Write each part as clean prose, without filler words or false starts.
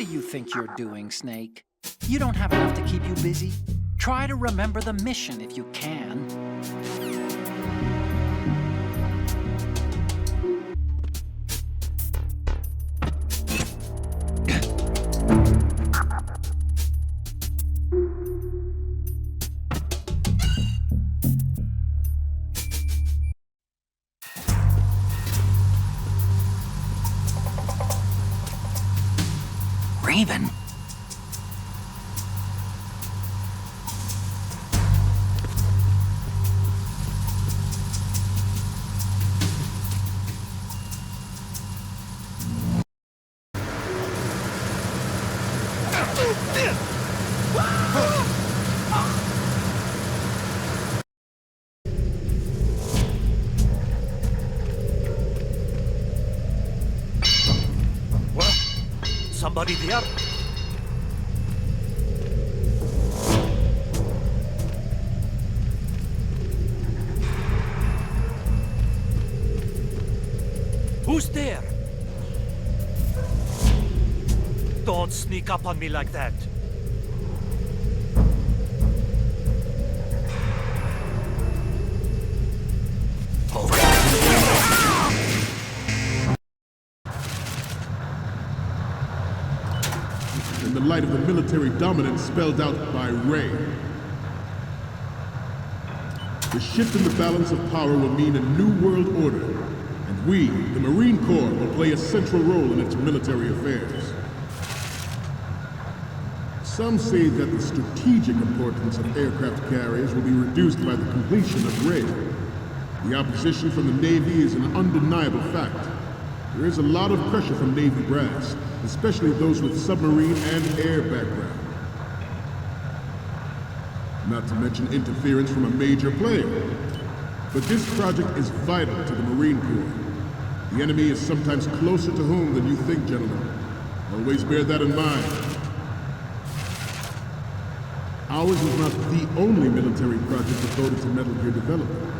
do you think you're doing, Snake? You don't have enough to keep you busy? Try to remember the mission if you can. Raven? Somebody there? Who's there? Don't sneak up on me like that. Over. In the light of the military dominance spelled out by Ray. The shift in the balance of power will mean a new world order, and we, the Marine Corps, will play a central role in its military affairs. Some say that the strategic importance of aircraft carriers will be reduced by the completion of Ray. The opposition from the Navy is an undeniable fact. There is a lot of pressure from Navy brass, especially those with submarine and air background. Not to mention interference from a major player. But this project is vital to the Marine Corps. The enemy is sometimes closer to home than you think, gentlemen. Always bear that in mind. Ours is not the only military project devoted to Metal Gear development,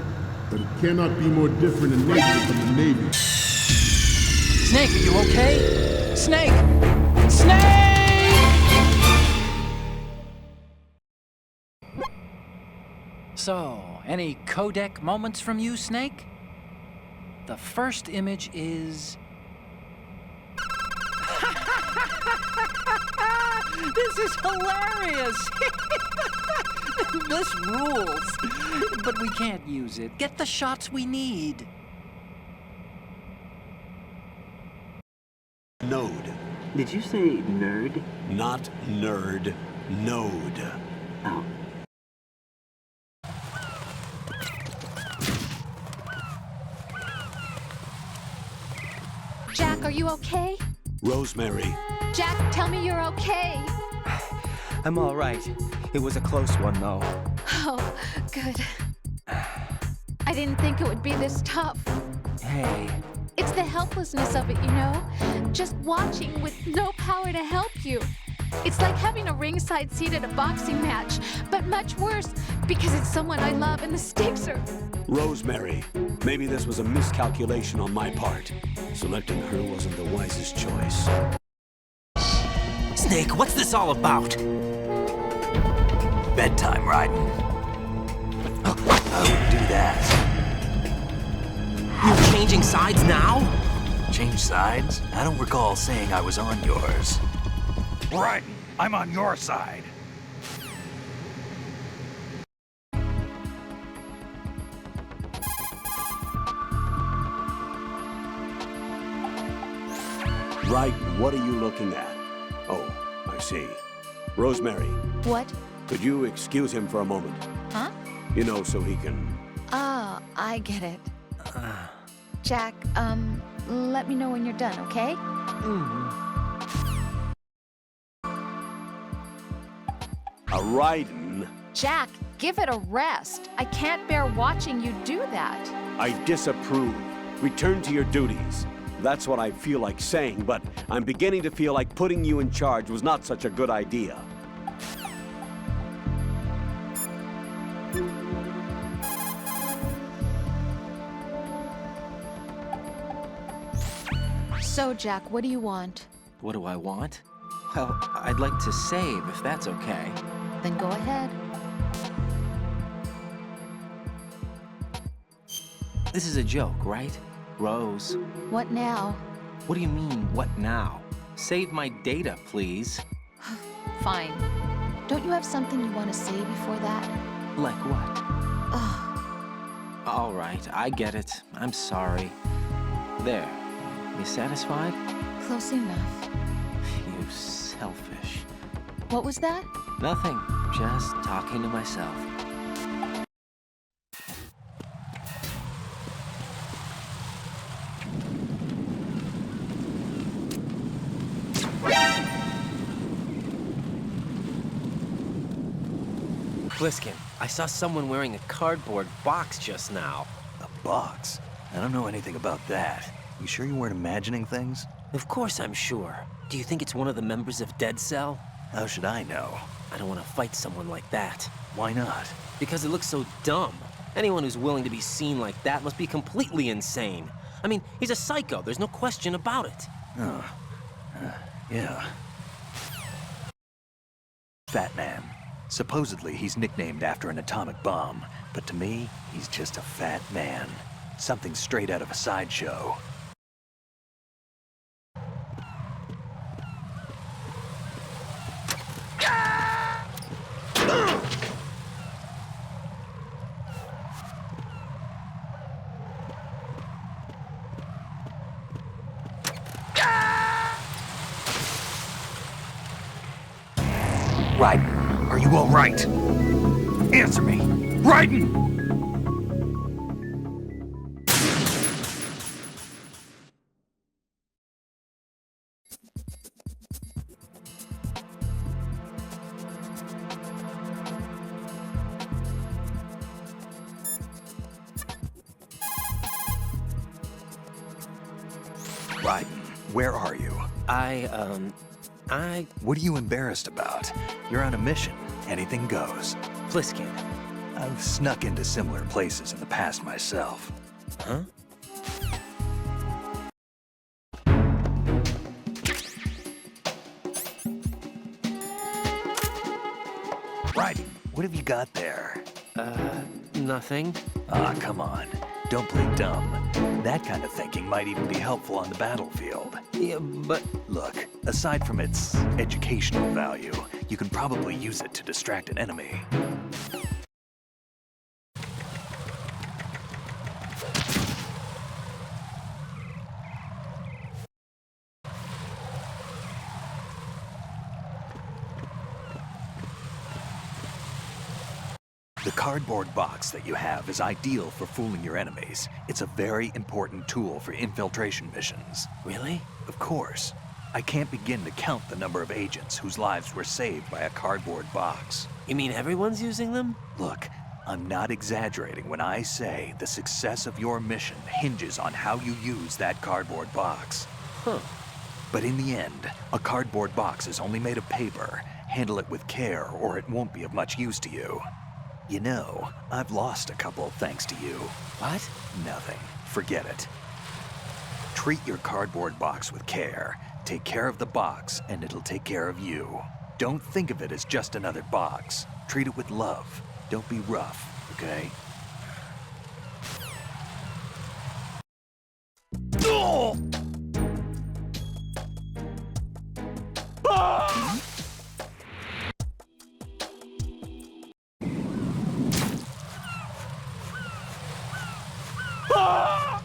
but it cannot be more different in nature from the Navy. Snake, are you okay? Snake! Snake! So, any codec moments from you, Snake? The first image is... This is hilarious! This rules! But we can't use it. Get the shots we need. Node. Did you say nerd? Not nerd. Node. Oh. Jack, are you okay? Rosemary. Jack, tell me you're okay. I'm all right. It was a close one, though. Oh, good. I didn't think it would be this tough. Hey. It's the helplessness of it, you know? Just watching with no power to help you. It's like having a ringside seat at a boxing match, but much worse because it's someone I love and the stakes are... Rosemary. Maybe this was a miscalculation on my part. Selecting her wasn't the wisest choice. Snake, what's this all about? Bedtime, Raiden. I wouldn't do that. You're changing sides now? Change sides? I don't recall saying I was on yours. Right. I'm on your side. Right, what are you looking at? Oh, I see. Rosemary, What? could you excuse him for a moment? Huh? You know, so he can... Oh, I get it. Jack, let me know when you're done, okay? A Raiden? Jack, give it a rest. I can't bear watching you do that. I disapprove. Return to your duties. That's what I feel like saying, but I'm beginning to feel like putting you in charge was not such a good idea. So, Jack, what do you want? What do I want? Well, I'd like to save, if that's okay. Then go ahead. This is a joke, right? Rose. What now? What do you mean, what now? Save my data, please. Fine. Don't you have something you want to say before that? Like what? Ugh. All right, I get it. I'm sorry. There. You satisfied? Close enough. You selfish. What was that? Nothing. Just talking to myself. Pliskin, I saw someone wearing a cardboard box just now. A box? I don't know anything about that. You sure you weren't imagining things? Of course I'm sure. Do you think it's one of the members of Dead Cell? How should I know? I don't want to fight someone like that. Why not? Because it looks so dumb. Anyone who's willing to be seen like that must be completely insane. I mean, he's a psycho, there's no question about it. Oh. Yeah. Fat Man. Supposedly, he's nicknamed after an atomic bomb, but to me, he's just a fat man. Something straight out of a sideshow. Raiden, are you all right? Answer me. Raiden! Raiden, where are you? What are you embarrassed about? You're on a mission. Anything goes. Pliskin. I've snuck into similar places in the past myself. Huh? Raiden, what have you got there? Nothing. Ah, come on. Don't play dumb. That kind of thinking might even be helpful on the battlefield. Yeah, but... Look, aside from its educational value, you can probably use it to distract an enemy. The cardboard box that you have is ideal for fooling your enemies. It's a very important tool for infiltration missions. Really? Of course. I can't begin to count the number of agents whose lives were saved by a cardboard box. You mean everyone's using them? Look, I'm not exaggerating when I say the success of your mission hinges on how you use that cardboard box. Huh. But in the end, a cardboard box is only made of paper. Handle it with care or it won't be of much use to you. You know, I've lost a couple thanks to you. What? Nothing. Forget it. Treat your cardboard box with care. Take care of the box, and it'll take care of you. Don't think of it as just another box. Treat it with love. Don't be rough, okay? Oh! Ah!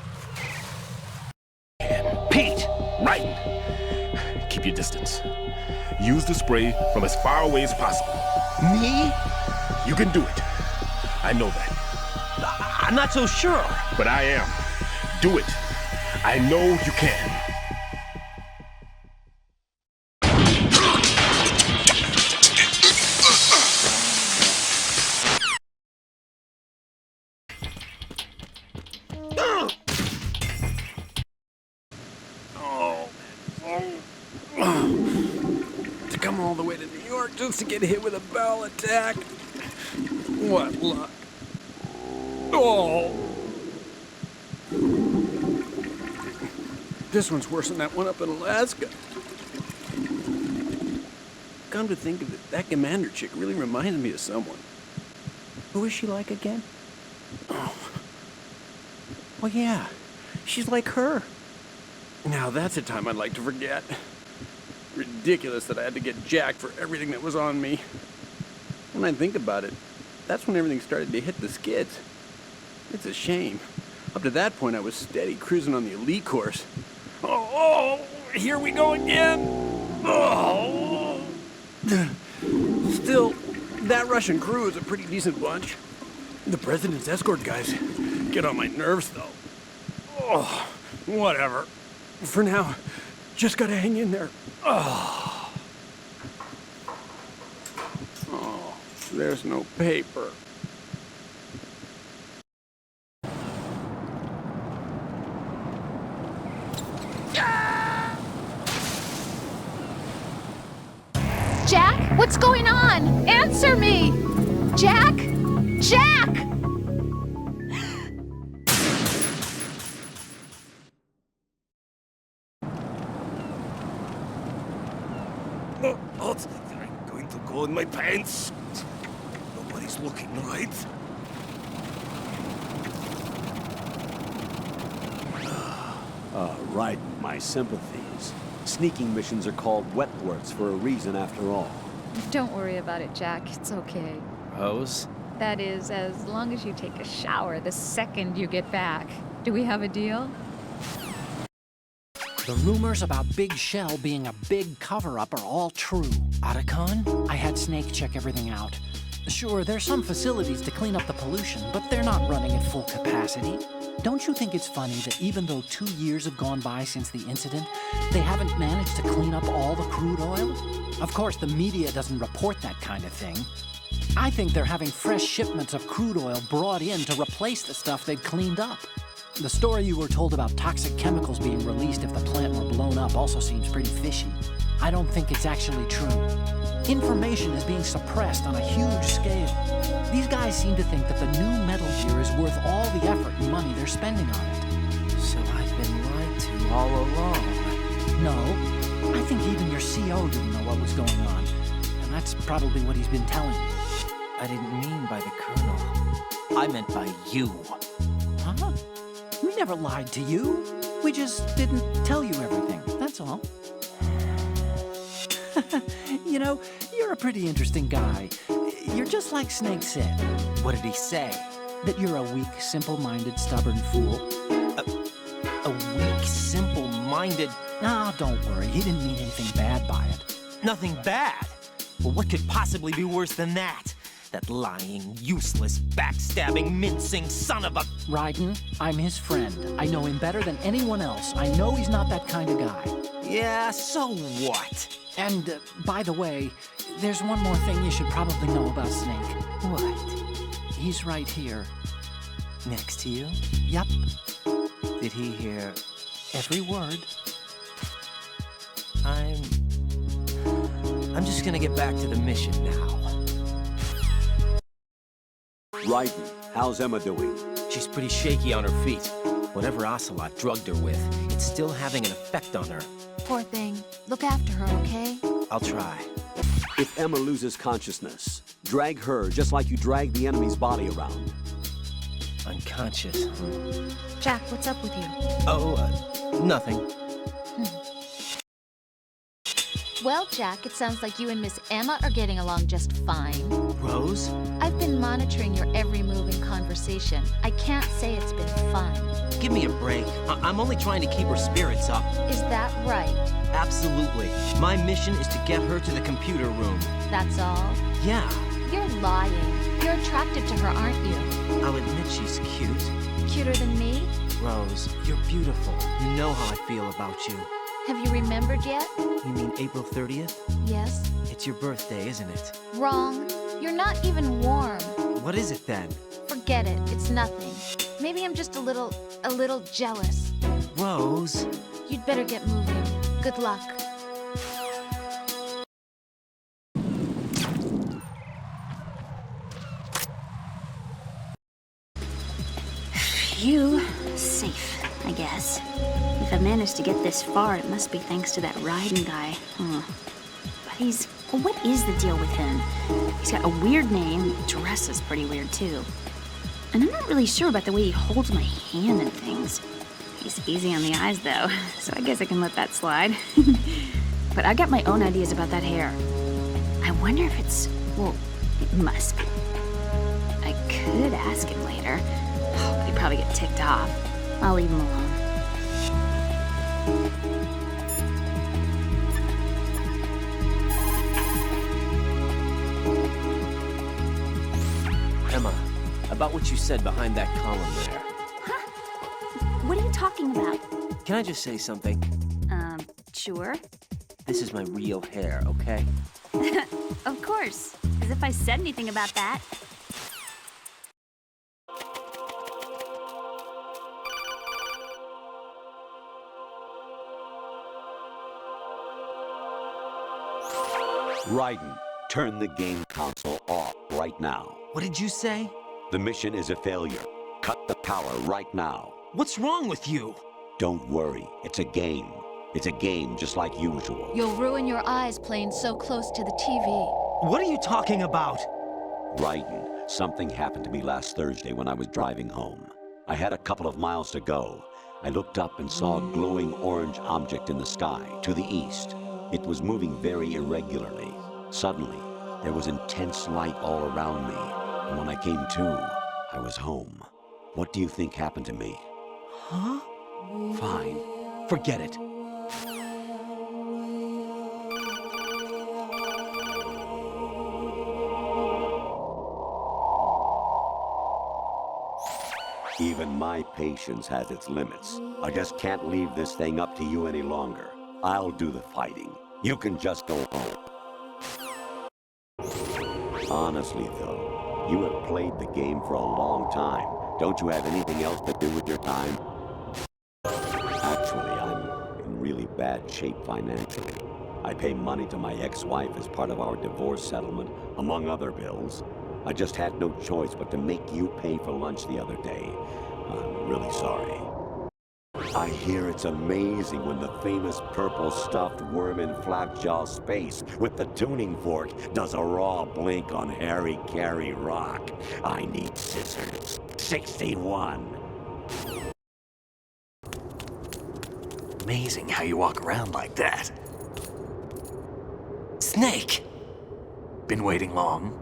Pete! Raiden! Keep your distance. Use the spray from as far away as possible. Me? You can do it. I know that. I'm not so sure. But I am. Do it. I know you can. To come all the way to New York just to get hit with a bowel attack. What luck. Oh! This one's worse than that one up in Alaska. come to think of it, that commander chick really reminds me of someone. Who is she like again? Oh. Well, yeah. She's like her. Now that's a time I'd like to forget. Ridiculous that I had to get jacked for everything that was on me. When I think about it, that's when everything started to hit the skids. It's a shame. Up to that point, I was steady cruising on the elite course. Oh, here we go again. Oh. Still, that Russian crew is a pretty decent bunch. The president's escort guys get on my nerves, though. Oh, whatever. For now, just gotta hang in there. Oh, there's no paper. Jack, what's going on? Answer me! Jack? Jack! I'm going to go in my pants. Nobody's looking, right? Right, my sympathies. Sneaking missions are called wet works for a reason after all. Don't worry about it, Jack. It's okay. Rose? That is, as long as you take a shower the second you get back. Do we have a deal? The rumors about Big Shell being a big cover-up are all true. Otacon? I had Snake check everything out. Sure, there's some facilities to clean up the pollution, but they're not running at full capacity. Don't you think it's funny that even though 2 years have gone by since the incident, they haven't managed to clean up all the crude oil? Of course, the media doesn't report that kind of thing. I think they're having fresh shipments of crude oil brought in to replace the stuff they'd cleaned up. The story you were told about toxic chemicals being released if the plant were blown up also seems pretty fishy. I don't think it's actually true. Information is being suppressed on a huge scale. These guys seem to think that the new Metal Gear is worth all the effort and money they're spending on it. So I've been lied to all along. No, I think even your CO didn't know what was going on. And that's probably what he's been telling you. I didn't mean by the Colonel. I meant by you. Huh? We never lied to you. We just didn't tell you everything, that's all. You know, you're a pretty interesting guy. You're just like Snake said. What did he say? That you're a weak, simple-minded, stubborn fool. A weak, simple-minded... Ah, don't worry. He didn't mean anything bad by it. Nothing bad? Well, what could possibly be worse than that? That lying, useless, backstabbing, mincing son of a... Raiden, I'm his friend. I know him better than anyone else. I know he's not that kind of guy. Yeah, so what? And, by the way, there's one more thing you should probably know about Snake. What? He's right here. Next to you? Yep. Did he hear every word? I'm just gonna get back to the mission now. Raiden, how's Emma doing? She's pretty shaky on her feet. Whatever Ocelot drugged her with, it's still having an effect on her. Poor thing. Look after her, okay? I'll try. If Emma loses consciousness, drag her just like you drag the enemy's body around. Unconscious, Jack, what's up with you? Oh, nothing. Well, Jack, it sounds like you and Miss Emma are getting along just fine. Rose? I've been monitoring your every move and conversation. I can't say it's been fun. Give me a break. I'm only trying to keep her spirits up. Is that right? Absolutely. My mission is to get her to the computer room. That's all? Yeah. You're lying. You're attracted to her, aren't you? I'll admit she's cute. Cuter than me? Rose, you're beautiful. You know how I feel about you. Have you remembered yet? You mean April 30th? Yes. It's your birthday, isn't it? Wrong. You're not even warm. What is it then? Forget it. It's nothing. Maybe I'm just a little jealous. Rose? You'd better get moving. Good luck. Phew. Safe, I guess. If I managed to get this far, it must be thanks to that Raiden guy. But he's Well, what is the deal with him? He's got a weird name, dresses pretty weird too. And I'm not really sure about the way he holds my hand and things. He's easy on the eyes though, so I guess I can let that slide. But I got my own ideas about that hair. I wonder if it's, well, it must be. I could ask him later. Oh, but he'd probably get ticked off. I'll leave him alone. Emma, about what you said behind that column there. Huh? What are you talking about? Can I just say something? Sure. This is my real hair, okay? Of course. As if I said anything about that. Raiden, turn the game console off right now. What did you say? The mission is a failure. Cut the power right now. What's wrong with you? Don't worry, it's a game. It's a game just like usual. You'll ruin your eyes playing so close to the TV. What are you talking about? Raiden, something happened to me last Thursday when I was driving home. I had a couple of miles to go. I looked up and saw a glowing orange object in the sky to the east. It was moving very irregularly. Suddenly, there was intense light all around me. And when I came to, I was home. What do you think happened to me? Huh? Fine. Forget it. Even my patience has its limits. I just can't leave this thing up to you any longer. I'll do the fighting. You can just go home. Honestly, though, you have played the game for a long time. Don't you have anything else to do with your time? Actually, I'm in really bad shape financially. I pay money to my ex-wife as part of our divorce settlement, among other bills. I just had no choice but to make you pay for lunch the other day. I'm really sorry. I hear it's amazing when the famous purple stuffed worm in Flapjaw Space with the tuning fork does a raw blink on Harry Carey Rock. I need scissors. 61. Amazing how you walk around like that. Snake! Been waiting long?